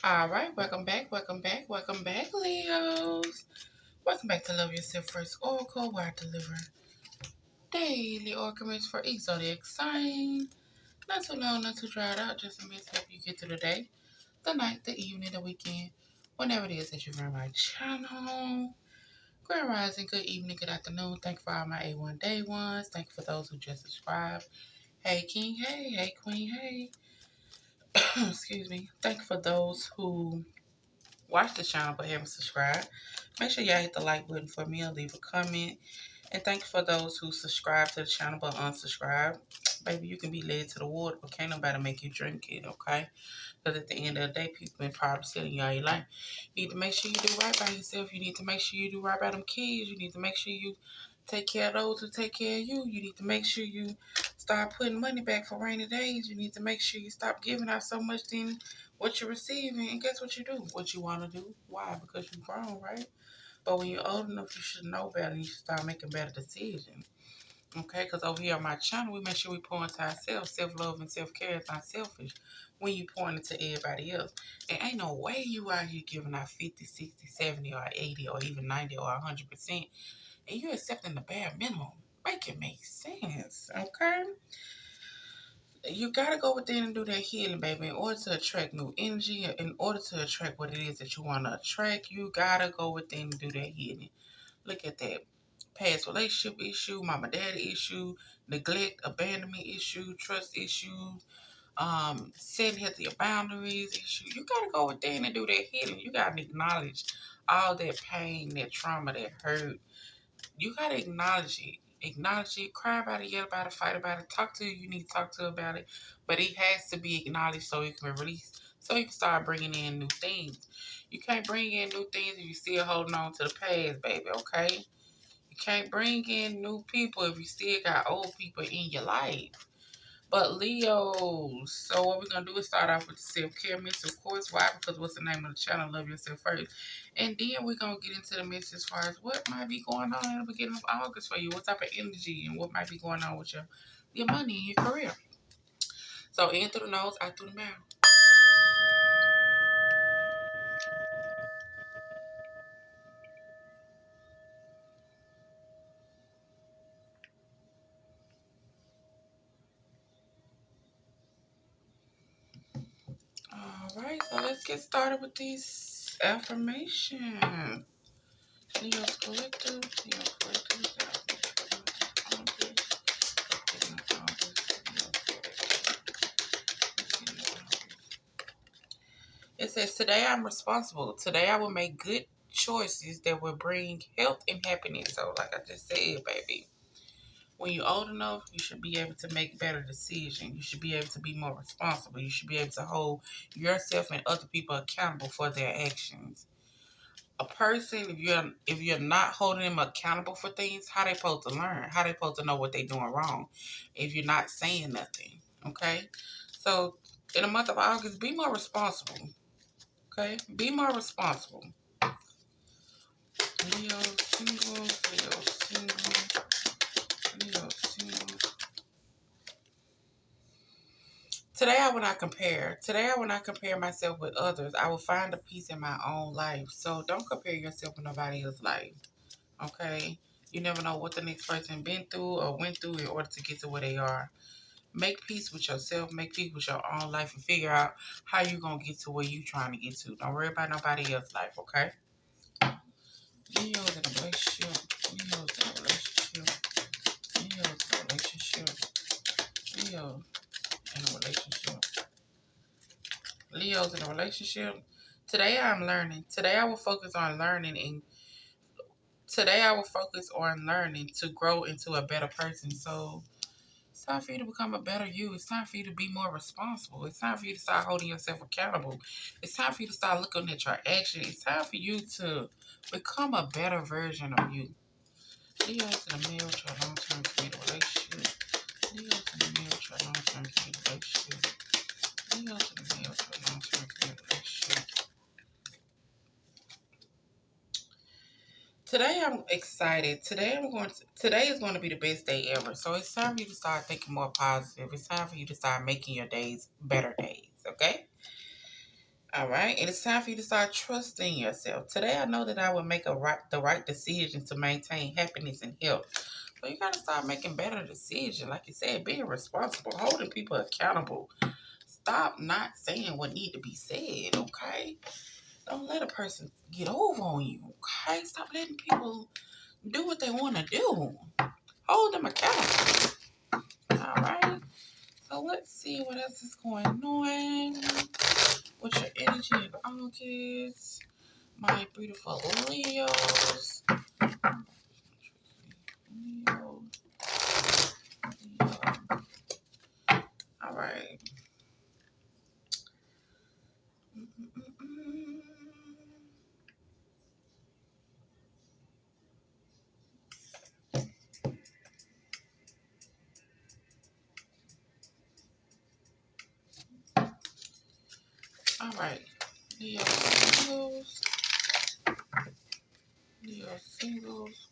All right, welcome back, Leos. Welcome back to Love Yourself First Oracle, where I deliver daily oracles for each zodiac sign. Not too long, not too dried out, just a minute to help you get through the day, the night, the evening, the weekend, whenever it is that you're on my channel. Grand Rising, good evening, good afternoon. Thank you for all my A1 day ones. Thank you for those who just subscribed. Hey, King, hey, Queen, hey. Excuse me. Thank you for those who watch the channel but haven't subscribed. Make sure y'all hit the like button for me or leave a comment. And thank you for those who subscribe to the channel but unsubscribe. Baby, you can be led to the water, but can't nobody make you drink it, okay? Because at the end of the day, people been probably telling you all your life. You need to make sure you do right by yourself. You need to make sure you do right by them kids. You need to make sure you take care of those who take care of you. You need to make sure you start putting money back for rainy days. You need to make sure you stop giving out so much than what you're receiving. And guess what you do? What you want to do. Why? Because you're grown, right? But when you're old enough, you should know better. You should start making better decisions. Okay, because over here on my channel, we make sure we pour into ourselves. Self-love and self-care is not selfish when you pour into everybody else. And ain't no way you out here giving out 50, 60, 70, or 80, or even 90, or 100%, and you're accepting the bare minimum. Make it make sense, okay? You got to go within and do that healing, baby, in order to attract new energy, in order to attract what it is that you want to attract. You got to go within and do that healing. Look at that. Past relationship issue, mama daddy issue, neglect, abandonment issue, trust issues, setting healthier boundaries issue. You gotta go within and do that healing. You gotta acknowledge all that pain, that trauma, that hurt. You gotta acknowledge it. Acknowledge it, cry about it, yell about it, fight about it, talk to who you need to talk to about it. But it has to be acknowledged so it can be released. So you can start bringing in new things. You can't bring in new things if you're still holding on to the past, baby, okay? You can't bring in new people if you still got old people in your life. But Leos, so what we're going to do is start off with the self-care message, of course. Why? Because what's the name of the channel? Love Yourself First. And then we're going to get into the message as far as what might be going on in the beginning of August for you. What type of energy and what might be going on with your money and your career. So in through the nose, out through the mouth. All right, so let's get started with these affirmations. Leo's collective, Leo's collective. It says, today I'm responsible. Today I will make good choices that will bring health and happiness. So, like I just said, baby, when you're old enough, you should be able to make better decisions. You should be able to be more responsible. You should be able to hold yourself and other people accountable for their actions. A person, if you're not holding them accountable for things, how they supposed to learn? How they supposed to know what they doing wrong? If you're not saying nothing, okay? So, in the month of August, be more responsible. Okay, be more responsible. Leo single, Leo single, Leo single. Today I will not compare. Today I will not compare myself with others. I will find a peace in my own life. So don't compare yourself with nobody else's life. Okay? You never know what the next person been through or went through in order to get to where they are. Make peace with yourself. Make peace with your own life and figure out how you going to get to where you trying to get to. Don't worry about nobody else's life, okay? Leo's in a relationship. Leo's in a relationship. Leo's in a relationship. Leo in a relationship. Leo's in a relationship. Today I'm learning. Today I will focus on learning and today I will focus on learning to grow into a better person. So it's time for you to become a better you. It's time for you to be more responsible. It's time for you to start holding yourself accountable. It's time for you to start looking at your action. It's time for you to become a better version of you. Leo's in a male to a long-term committed relationship. Leo's in a male to a long-term committed relationship. Leo's in a male to a long-term committed relationship. Today I'm excited. Today is going to be the best day ever. So it's time for you to start thinking more positive. It's time for you to start making your days better days. Okay? All right, and it's time for you to start trusting yourself. Today, I know that I will make the right decision to maintain happiness and health. So you gotta start making better decisions. Like you said, being responsible, holding people accountable. Stop not saying what need to be said. Okay, don't let a person get over on you. Okay, stop letting people do what they want to do. Hold them accountable. All right. So let's see what else is going on with your energy in August. My beautiful Leos. Leo. Leo. All right. Mm-mm-mm. All right. Leo singles. Leo singles.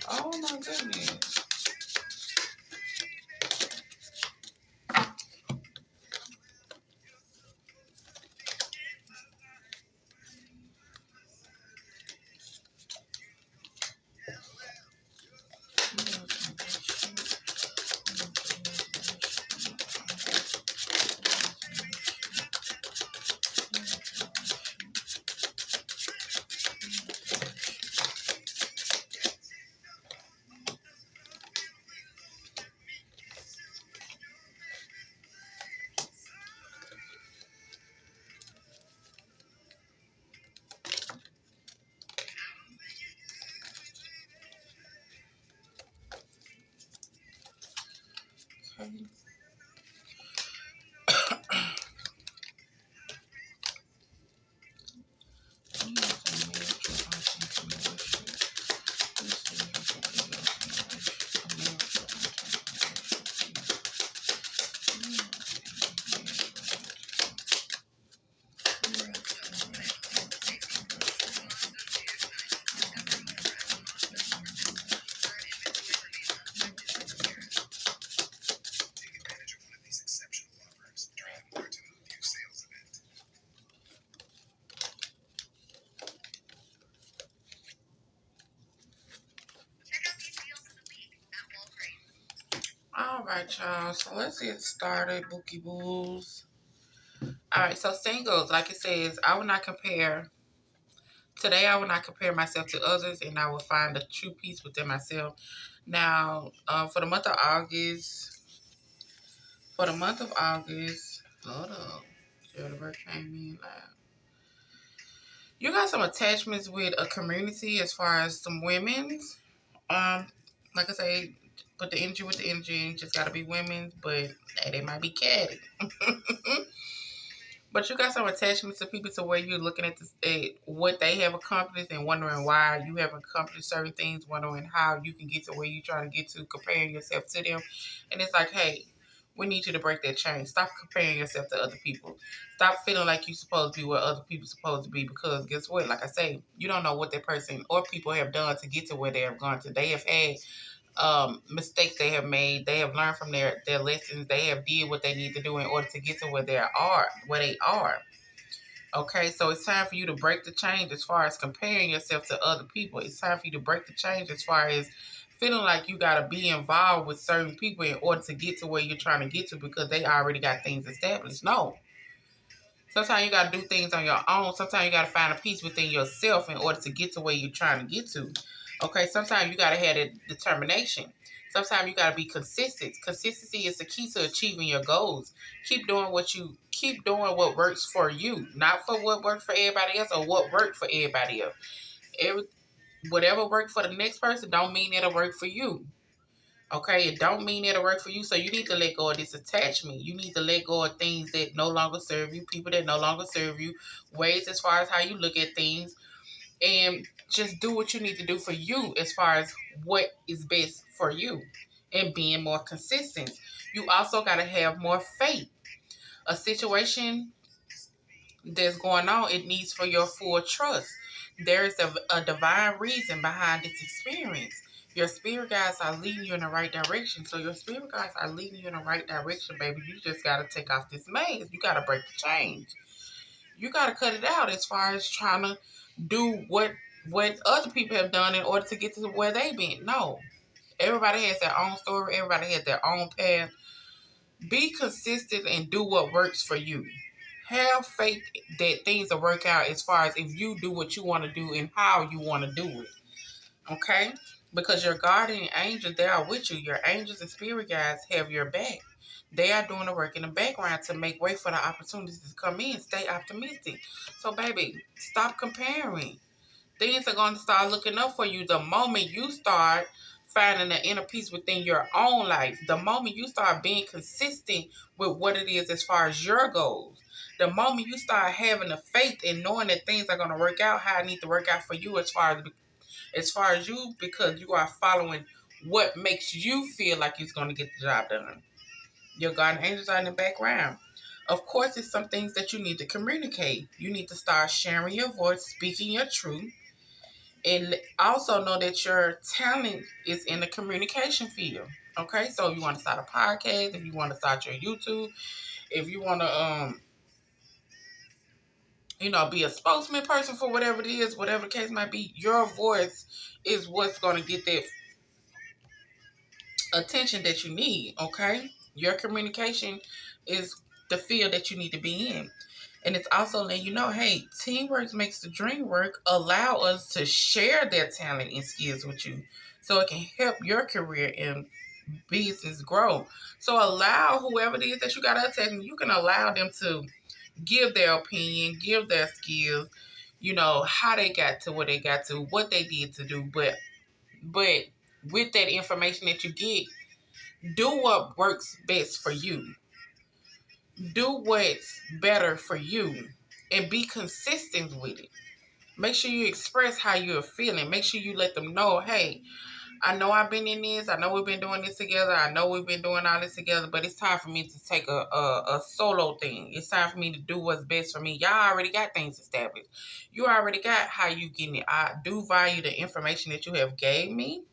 Oh my goodness. Okay. All right, y'all. So let's get started, Bookie Bulls. All right, so singles, like it says, I will not compare. Today, I will not compare myself to others, and I will find a true peace within myself. Now, for the month of August, hold up. Silver came in loud. You got some attachments with a community as far as some women's. Like I say, put the energy with the energy. Just gotta be women's, but hey, they might be catty. But you got some attachments to people to where you're looking at what they have accomplished and wondering why you have accomplished certain things, wondering how you can get to where you're trying to get to, comparing yourself to them. And it's like, hey, we need you to break that chain. Stop comparing yourself to other people. Stop feeling like you're supposed to be where other people supposed to be, because guess what? Like I say, you don't know what that person or people have done to get to where they have gone to. They have had mistakes they have made. They have learned from their lessons. They have did what they need to do in order to get to where they are. Okay, so it's time for you to break the change as far as comparing yourself to other people. It's time for you to break the change as far as feeling like you got to be involved with certain people in order to get to where you're trying to get to because they already got things established. No. Sometimes you got to do things on your own. Sometimes you got to find a peace within yourself in order to get to where you're trying to get to. Okay, sometimes you got to have that determination. Sometimes you got to be consistent. Consistency is the key to achieving your goals. Keep doing what works for you, not for what works for everybody else or what worked for everybody else. Whatever worked for the next person don't mean it'll work for you. Okay, it don't mean it'll work for you, so you need to let go of this attachment. You need to let go of things that no longer serve you, people that no longer serve you, ways as far as how you look at things, and just do what you need to do for you as far as what is best for you and being more consistent. You also got to have more faith. A situation that's going on, it needs for your full trust. There is a divine reason behind this experience. Your spirit guides are leading you in the right direction. So your spirit guides are leading you in the right direction, baby. You just got to take off this maze. You got to break the change. You got to cut it out as far as trying to do what other people have done in order to get to where they've been. No. Everybody has their own story. Everybody has their own path. Be consistent and do what works for you. Have faith that things will work out as far as if you do what you want to do and how you want to do it. Okay? Because your guardian angels, they are with you. Your angels and spirit guides have your back. They are doing the work in the background to make way for the opportunities to come in. Stay optimistic. So, baby, stop comparing. Things are going to start looking up for you the moment you start finding the inner peace within your own life. The moment you start being consistent with what it is as far as your goals. The moment you start having the faith and knowing that things are going to work out how it needs to work out for you as far as you, because you are following what makes you feel like it's going to get the job done. Your guardian angels are in the background. Of course, it's some things that you need to communicate. You need to start sharing your voice, speaking your truth, and also know that your talent is in the communication field. Okay, so if you want to start a podcast, if you want to start your YouTube, if you want to be a spokesman person for whatever it is, whatever the case might be, your voice is what's going to get that attention that you need. Okay, your communication is the field that you need to be in. And it's also letting you know, hey, teamwork makes the dream work. Allow us to share their talent and skills with you so it can help your career and business grow. So allow whoever it is that you got to attend, you can allow them to give their opinion, give their skills, how they got to where they got to, what they did to do. But with that information that you get, do what works best for you. Do what's better for you and be consistent with it. Make sure you express how you're feeling. Make sure you let them know, hey, I know I've been in this. I know we've been doing this together. I know we've been doing all this together, but it's time for me to take a solo thing. It's time for me to do what's best for me. Y'all already got things established. You already got how you getting it. I do value the information that you have gave me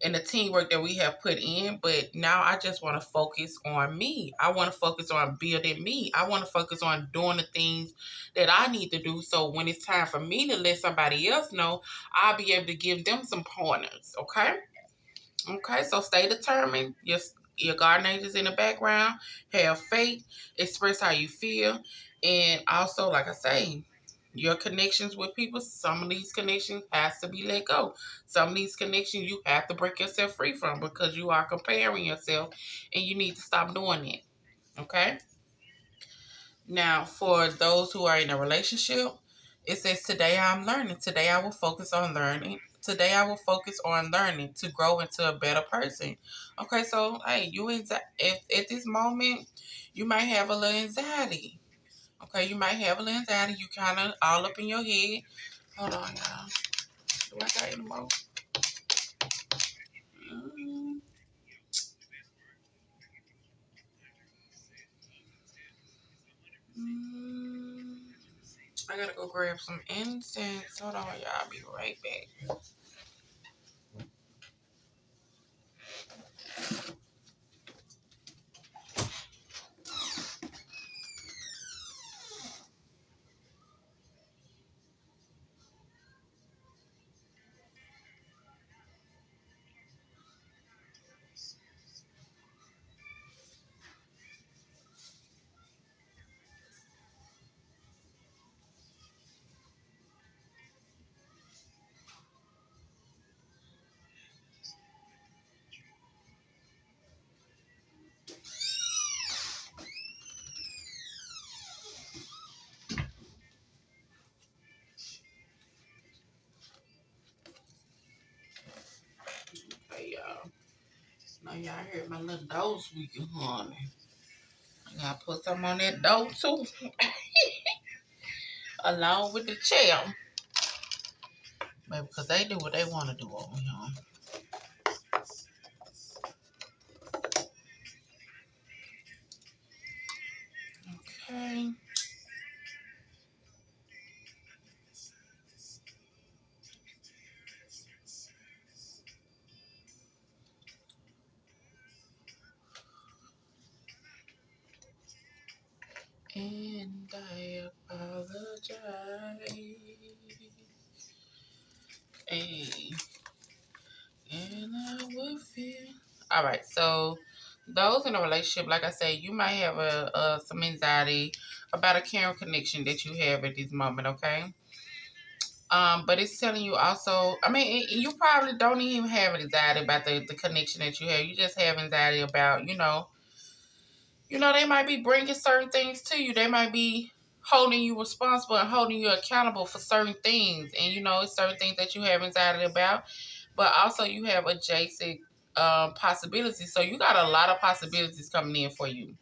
and the teamwork that we have put in, but now I just want to focus on me. I want to focus on building me. I want to focus on doing the things that I need to do, so when it's time for me to let somebody else know, I'll be able to give them some pointers. Okay, so stay determined. Your guardian angels in the background. Have faith. Express how you feel. And also, like I say, Your connections with people, some of these connections has to be let go. Some of these connections you have to break yourself free from because you are comparing yourself, and you need to stop doing it. Okay? Now, for those who are in a relationship, it says, today I'm learning. Today I will focus on learning. Today I will focus on learning to grow into a better person. Okay, so hey, if at this moment you might have a little anxiety. Okay, you might have a little anxiety. You kind of all up in your head. Hold on, y'all. Do I got any more? Mm, mm, I gotta go grab some incense. Hold on, y'all. I'll be right back. Hey, y'all. Now y'all heard my little dough squeaking, honey. I gotta put some on that dough too, along with the chair. Maybe because they do what they want to do over here. Okay. And I apologize. Hey. And I will feel. All right. So, those in a relationship, like I said, you might have some anxiety about a caring connection that you have at this moment. Okay. But it's telling you also. I mean, you probably don't even have anxiety about the connection that you have. You just have anxiety about, they might be bringing certain things to you. They might be holding you responsible and holding you accountable for certain things, and it's certain things that you have anxiety about. But also, you have adjacent possibilities. So you got a lot of possibilities coming in for you.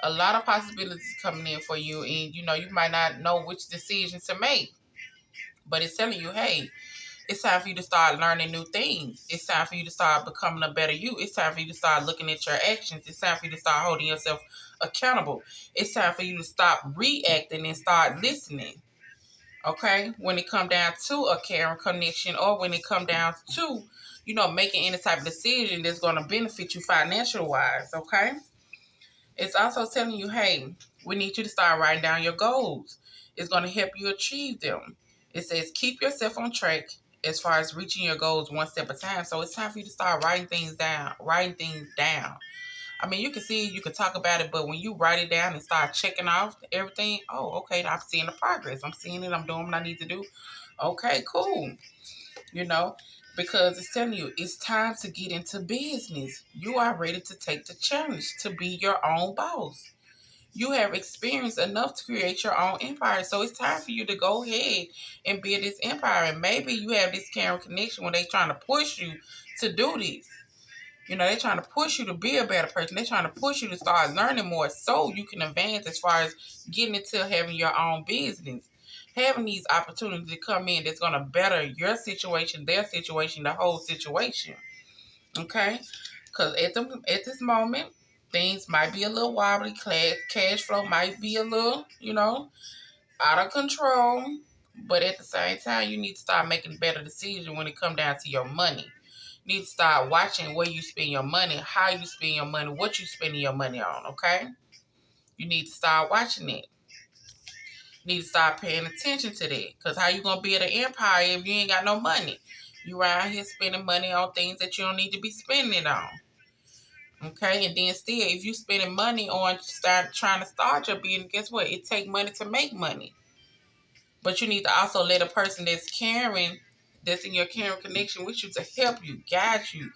A lot of possibilities coming in for you, and you might not know which decision to make. But it's telling you, hey, it's time for you to start learning new things. It's time for you to start becoming a better you. It's time for you to start looking at your actions. It's time for you to start holding yourself accountable. It's time for you to stop reacting and start listening. Okay? When it come down to a caring connection, or when it come down to, making any type of decision that's going to benefit you financial wise. Okay? It's also telling you, hey, we need you to start writing down your goals. It's going to help you achieve them. It says keep yourself on track as far as reaching your goals one step at a time. So it's time for you to start writing things down. Writing things down. I mean, you can see, you can talk about it, but when you write it down and start checking off everything, oh, okay, I'm seeing the progress. I'm seeing it. I'm doing what I need to do. Okay, cool. You know, because it's telling you it's time to get into business. You are ready to take the challenge to be your own boss. You have experience enough to create your own empire. So it's time for you to go ahead and build this empire. And maybe you have this caring connection when they trying to push you to do this. They're trying to push you to be a better person. They're trying to push you to start learning more so you can advance as far as getting into having your own business. Having these opportunities to come in that's going to better your situation, their situation, the whole situation. Okay? Because at this moment, things might be a little wobbly. Cash flow might be a little, out of control. But at the same time, you need to start making better decisions when it comes down to your money. You need to start watching where you spend your money, how you spend your money, what you spending your money on, okay? You need to start watching it. You need to start paying attention to that. Because how you going to build an empire if you ain't got no money? You around here spending money on things that you don't need to be spending it on. Okay, and then still, if you spending money on trying to start your business, guess what? It take money to make money. But you need to also let a person that's caring, that's in your caring connection with you, to help you, guide you,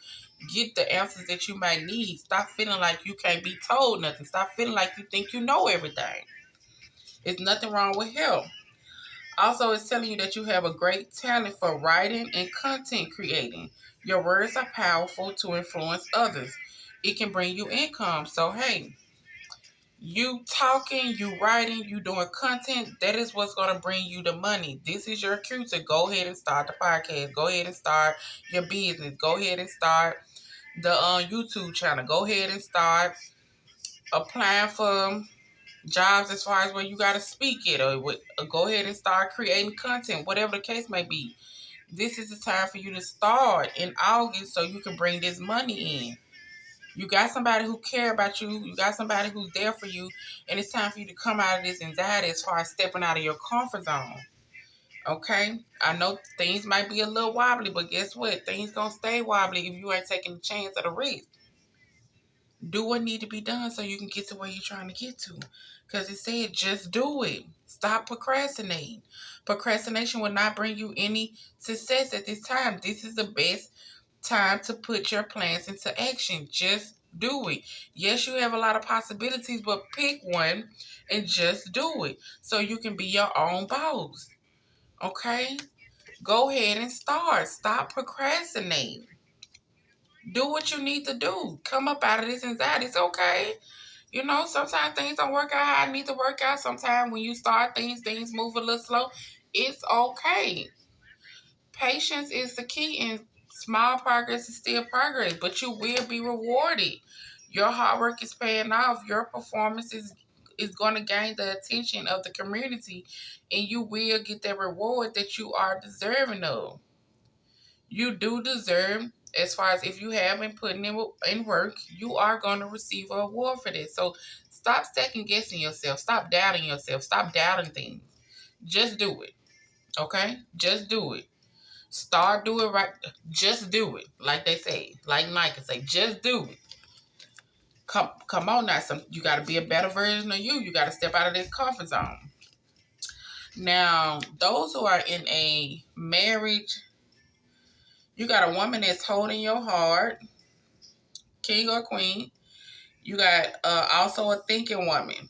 get the answers that you might need. Stop feeling like you can't be told nothing. Stop feeling like you think you know everything. There's nothing wrong with help. Also, it's telling you that you have a great talent for writing and content creating. Your words are powerful to influence others. It can bring you income. So, hey, you talking, you writing, you doing content, that is what's going to bring you the money. This is your cue to go ahead and start the podcast. Go ahead and start your business. Go ahead and start the YouTube channel. Go ahead and start applying for jobs as far as where you got to speak it, or go ahead and start creating content, whatever the case may be. This is the time for you to start in August so you can bring this money in. You got somebody who care about you. You got somebody who's there for you. And it's time for you to come out of this anxiety as far as stepping out of your comfort zone. Okay? I know things might be a little wobbly, but guess what? Things gonna stay wobbly if you ain't taking the chance of the risk. Do what need to be done so you can get to where you're trying to get to. Because it said just do it. Stop procrastinating. Procrastination will not bring you any success at this time. This is the best time to put your plans into action. Just do it. Yes, you have a lot of possibilities, but pick one and just do it so you can be your own boss. Okay? Go ahead and start. Stop procrastinating. Do what you need to do. Come up out of this anxiety. It's okay. You know, sometimes things don't work out how I need to work out. Sometimes when you start things move a little slow. It's okay. Patience is the key, and small progress is still progress, but you will be rewarded. Your hard work is paying off. Your performance is going to gain the attention of the community, and you will get the reward that you are deserving of. You do deserve, as far as if you have been putting in work, you are going to receive an award for this. So stop second guessing yourself. Stop doubting yourself. Stop doubting things. Just do it. Okay? Just do it. Start doing right. Just do it. Like they say. Like Nike say, just do it. Come on now. You got to be a better version of you. You got to step out of this comfort zone. Now, those who are in a marriage, you got a woman that's holding your heart, king or queen. You got also a thinking woman.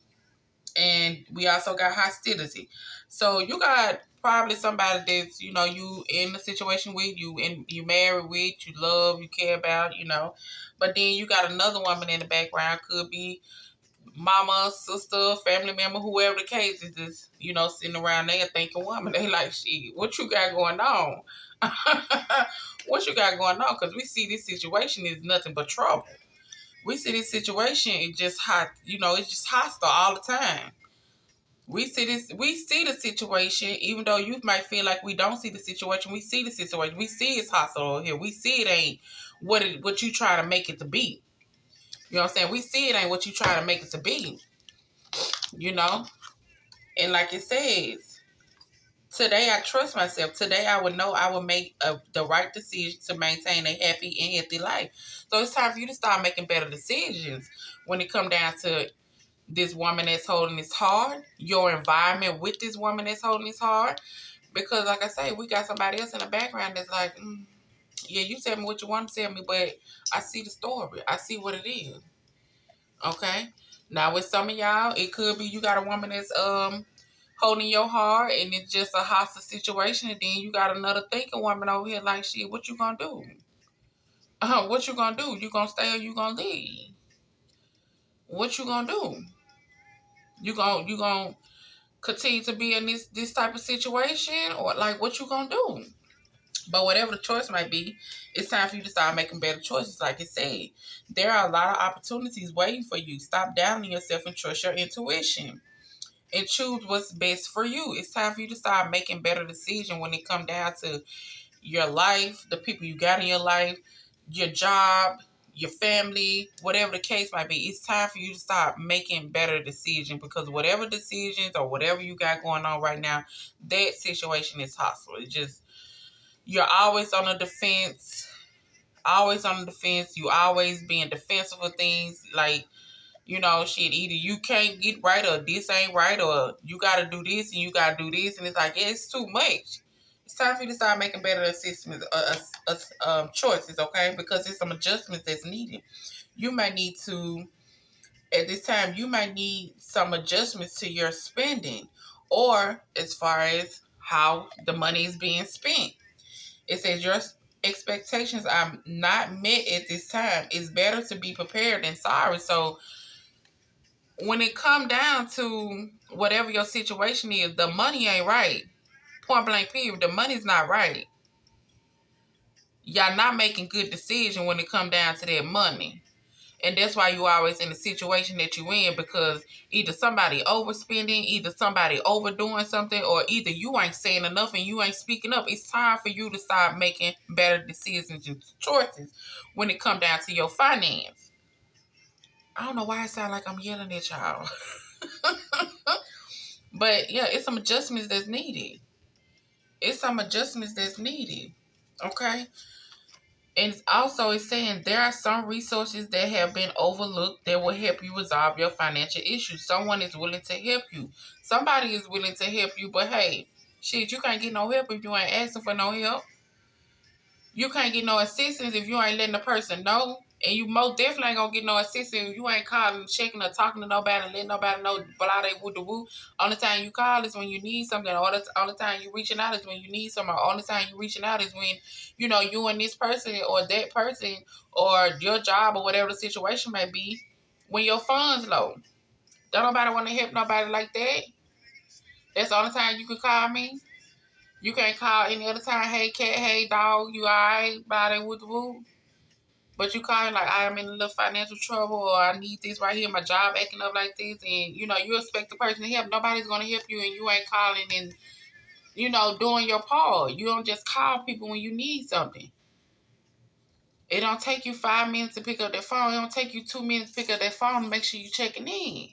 And we also got hostility. So you got probably somebody that's, you in a situation with, you and you married with, you love, you care about, But then you got another woman in the background, could be mama, sister, family member, whoever the case is, just, sitting around there thinking woman. They like, shit, what you got going on? What you got going on? Because we see this situation is nothing but trouble. We see this situation, it's just hot, it's just hostile all the time. We see the situation, even though you might feel like we don't see the situation. We see the situation. We see it's hostile here. We see it ain't what you try to make it to be. You know what I'm saying? We see it ain't what you try to make it to be. And like it says, today I trust myself. Today I would know I will make the right decision to maintain a happy and healthy life. So it's time for you to start making better decisions when it come down to this woman that's holding this hard, your environment with this woman that's holding this hard. Because like I say, we got somebody else in the background that's like, yeah, you tell me what you want to tell me, but I see the story. I see what it is. Okay? Now with some of y'all, it could be you got a woman that's holding your heart and it's just a hostile situation, and then you got another thinking woman over here like, shit, what you gonna do? What you gonna do? You gonna stay or you gonna leave? What you gonna do? You gonna continue to be in this type of situation, or like what you gonna do? But whatever the choice might be, it's time for you to start making better choices. Like I said, there are a lot of opportunities waiting for you. Stop doubting yourself and trust your intuition and choose what's best for you. It's time for you to start making better decisions when it comes down to your life, the people you got in your life, your job, your family, whatever the case might be. It's time for you to start making better decisions, because whatever decisions or whatever you got going on right now, that situation is hostile. It's just, you're always on the defense, always on the defense. You always being defensive of things. Like, You know, shit, either you can't get right or this ain't right or you got to do this and you got to do this. And it's like, yeah, it's too much. It's time for you to start making better assessments, choices, okay? Because there's some adjustments that's needed. You might need to, at this time, you might need some adjustments to your spending or as far as how the money is being spent. It says your expectations are not met at this time. It's better to be prepared than sorry. So when it come down to whatever your situation is, the money ain't right. Point blank period. The money's not right. Y'all not making good decisions when it come down to that money. And that's why you always in the situation that you in, because either somebody overspending, either somebody overdoing something, or either you ain't saying enough and you ain't speaking up. It's time for you to start making better decisions and choices when it come down to your finance. I don't know why it sound like I'm yelling at y'all. But yeah, it's some adjustments that's needed. Okay? And it's saying there are some resources that have been overlooked that will help you resolve your financial issues. Someone is willing to help you. Somebody is willing to help you, but hey, shit, you can't get no help if you ain't asking for no help. You can't get no assistance if you ain't letting the person know. And you most definitely ain't gonna get no assistance if you ain't calling, checking, or talking to nobody, letting nobody know blah they woo the woo. Only time you call is when you need something. Only time you reaching out is when you need something. Only time you reaching out is when, you know, you and this person or that person or your job or whatever the situation may be, when your funds low. Don't nobody want to help nobody like that. That's the only time you can call me. You can't call any other time. Hey cat, hey dog, you alright? Blah they woo the woo. But you call like, I am in a little financial trouble or I need this right here, my job acting up like this, and you know, you expect the person to help. Nobody's gonna help you and you ain't calling and, you know, doing your part. You don't just call people when you need something. It don't take you 5 minutes to pick up that phone. It don't take you 2 minutes to pick up that phone and make sure you checking in.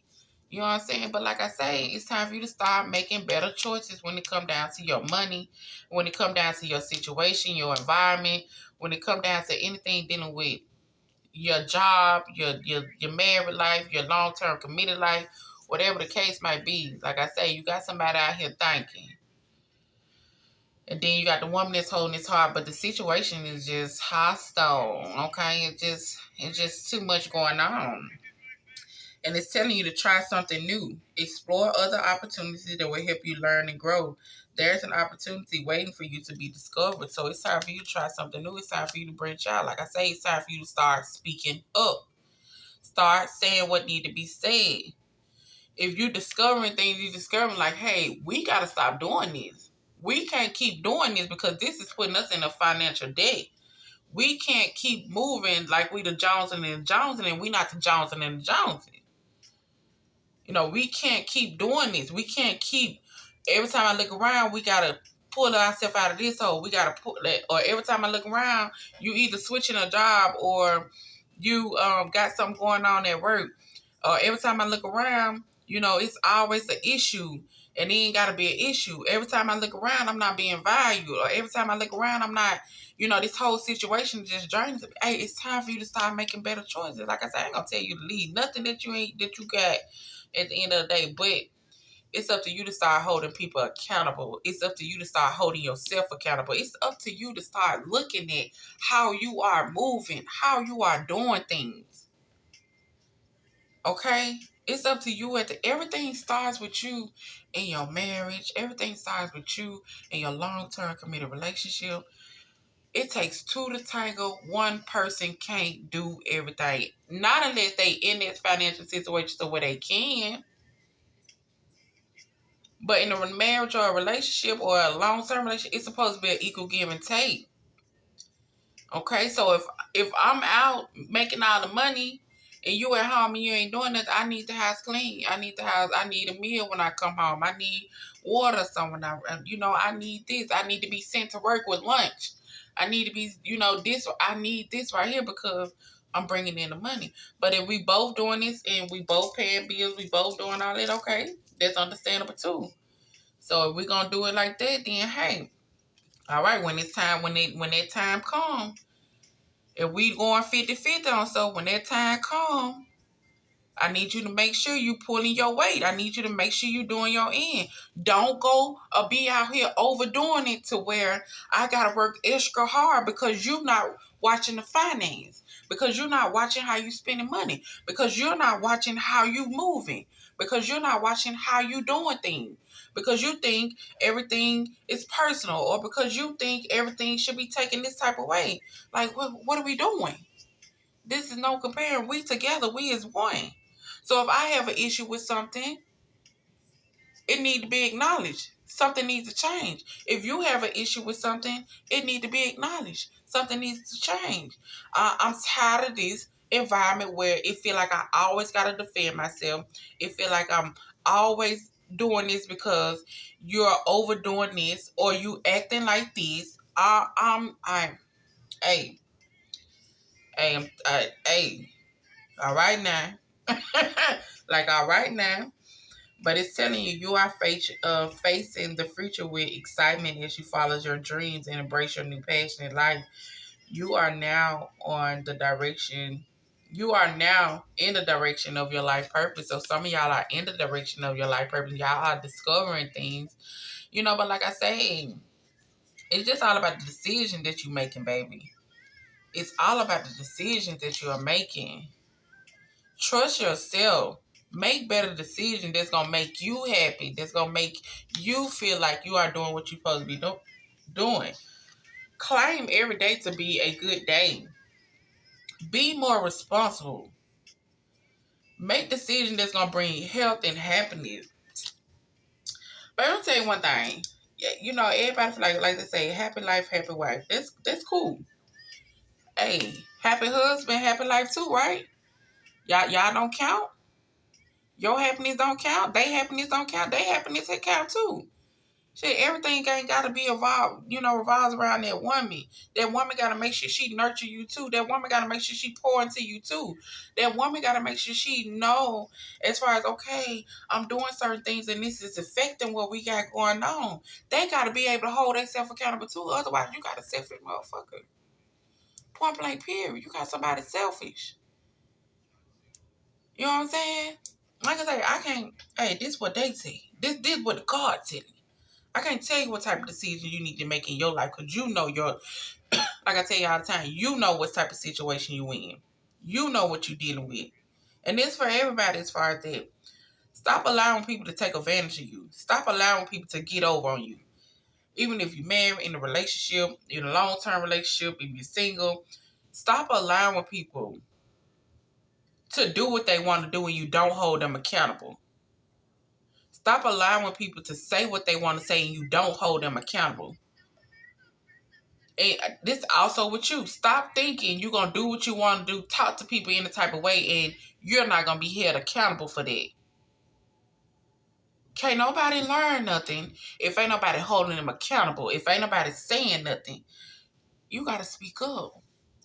You know what I'm saying? But like I say, it's time for you to start making better choices when it come down to your money, when it come down to your situation, your environment, when it come down to anything dealing with your job, your married life, your long-term committed life, whatever the case might be. Like I say, you got somebody out here thinking. And then you got the woman that's holding his heart, but the situation is just hostile. Okay, it's just too much going on. And it's telling you to try something new. Explore other opportunities that will help you learn and grow. There's an opportunity waiting for you to be discovered. So it's time for you to try something new. It's time for you to branch out. Like I say, it's time for you to start speaking up. Start saying what need to be said. If you're discovering things, you're discovering like, hey, we got to stop doing this. We can't keep doing this because this is putting us in a financial debt. We can't keep moving like we the Johnson and Johnson and we not the Johnson and Johnson. You know, we can't keep doing this. We can't keep, every time I look around, we got to pull ourselves out of this hole. We got to pull that, or every time I look around, you either switching a job or you got something going on at work. Or every time I look around, you know, it's always an issue. And it ain't got to be an issue. Every time I look around, I'm not being valued. Or every time I look around, I'm not, you know, this whole situation just drains me. Hey, it's time for you to start making better choices. Like I said, I ain't going to tell you to leave nothing that you got at the end of the day. But it's up to you to start holding people accountable. It's up to you to start holding yourself accountable. It's up to you to start looking at how you are moving, how you are doing things. Okay? It's up to you. Everything starts with you in your marriage. Everything starts with you in your long-term committed relationship. It takes two to tango. One person can't do everything. Not unless they in this financial situation so where they can. But in a marriage or a relationship or a long-term relationship, it's supposed to be an equal give and take. Okay, so if I'm out making all the money and you at home and you ain't doing nothing, I need the house clean. I need a meal when I come home. I need water somewhere. I need this. I need to be sent to work with lunch. I need to be, this. I need this right here because I'm bringing in the money. But if we both doing this and we both paying bills, we both doing all that, okay, that's understandable too. So if we're gonna do it like that, then hey, all right, when that time comes, if we going 50-50 on so when that time come, I need you to make sure you pulling your weight. I need you to make sure you doing your end. Don't go or be out here overdoing it to where I gotta work extra hard because you're not watching the finance, because you're not watching how you spending money, because you're not watching how you moving, because you're not watching how you doing things, because you think everything is personal, or because you think everything should be taken this type of way. Like, what are we doing? This is no comparing. We together, we is one. So if I have an issue with something, it needs to be acknowledged. Something needs to change. If you have an issue with something, it needs to be acknowledged. Something needs to change. I'm tired of this environment where it feel like I always got to defend myself. It feel like I'm always doing this because you're overdoing this or you acting like this. Hey, hey, all right now. Like, all right now. But it's telling you, you are facing the future with excitement as you follow your dreams and embrace your new passion in life. You are now on the direction. You are now in the direction of your life purpose. So some of y'all are in the direction of your life purpose. Y'all are discovering things, but like I say, it's just all about the decision that you're making, baby. It's all about the decisions that you are making. Trust yourself. Make better decisions that's going to make you happy. That's going to make you feel like you are doing what you're supposed to be doing. Claim every day to be a good day. Be more responsible. Make decisions that's going to bring health and happiness. But I'm going to tell you one thing. Everybody feel like they say, happy life, happy wife. That's cool. Hey, happy husband, happy life too, right? Y'all don't count? Your happiness don't count. They happiness don't count. They happiness it count too. Shit, everything ain't gotta be revolves around that woman. That woman gotta make sure she nurture you too. That woman gotta make sure she pour into you too. That woman gotta make sure she know as far as, okay, I'm doing certain things and this is affecting what we got going on. They gotta be able to hold themselves accountable too. Otherwise, you got a selfish motherfucker. Point blank period. You got somebody selfish. You know what I'm saying? Like I say, I can't. Hey, this is what they say. This what the card tell me. I can't tell you what type of decision you need to make in your life because you know like I tell you all the time, you know what type of situation you in. You know what you're dealing with. And this for everybody as far as that. Stop allowing people to take advantage of you. Stop allowing people to get over on you. Even if you're married, in a relationship, in a long-term relationship, if you're single, stop allowing people to do what they want to do and you don't hold them accountable. Stop allowing people to say what they want to say and you don't hold them accountable. And this also with you. Stop thinking you're going to do what you want to do, talk to people in a type of way, and you're not going to be held accountable for that. Can't nobody learn nothing if ain't nobody holding them accountable. If ain't nobody saying nothing, you got to speak up.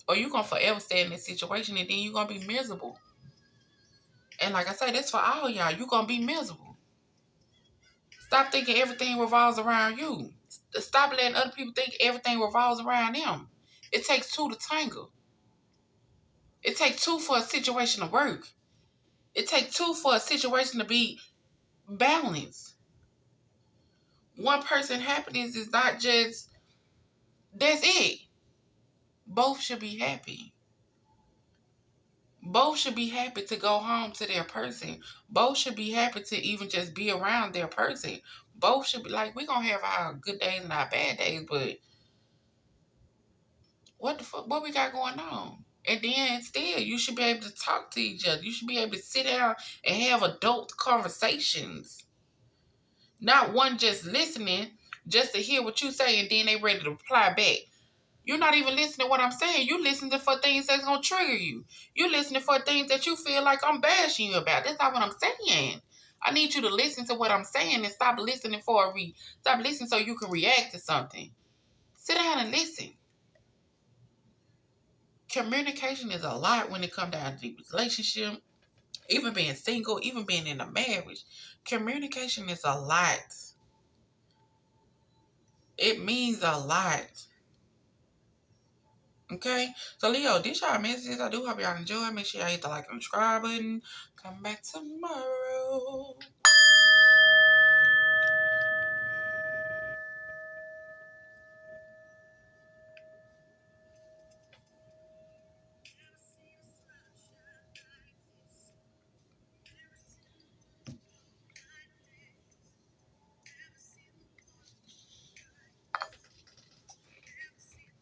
Or you're going to forever stay in this situation and then you're going to be miserable. And like I say, that's for all y'all. You're going to be miserable. Stop thinking everything revolves around you. Stop letting other people think everything revolves around them. It takes two to tangle. It takes two for a situation to work. It takes two for a situation to be balanced. One person happiness is not just, that's it. Both should be happy. Both should be happy to go home to their person. Both should be happy to even just be around their person. Both should be like, we're going to have our good days and our bad days, but what the fuck, what we got going on? And then still, you should be able to talk to each other. You should be able to sit down and have adult conversations. Not one just listening just to hear what you say and then they ready to reply back. You're not even listening to what I'm saying. You listening for things that's going to trigger you. You listening for things that you feel like I'm bashing you about. That's not what I'm saying. I need you to listen to what I'm saying and stop listening stop listening so you can react to something. Sit down and listen. Communication is a lot when it comes down to the relationship, even being single, even being in a marriage. Communication is a lot. It means a lot. Okay? So, Leo, this y'all messages. I do hope y'all enjoy. Make sure y'all hit the like and subscribe button. Come back tomorrow.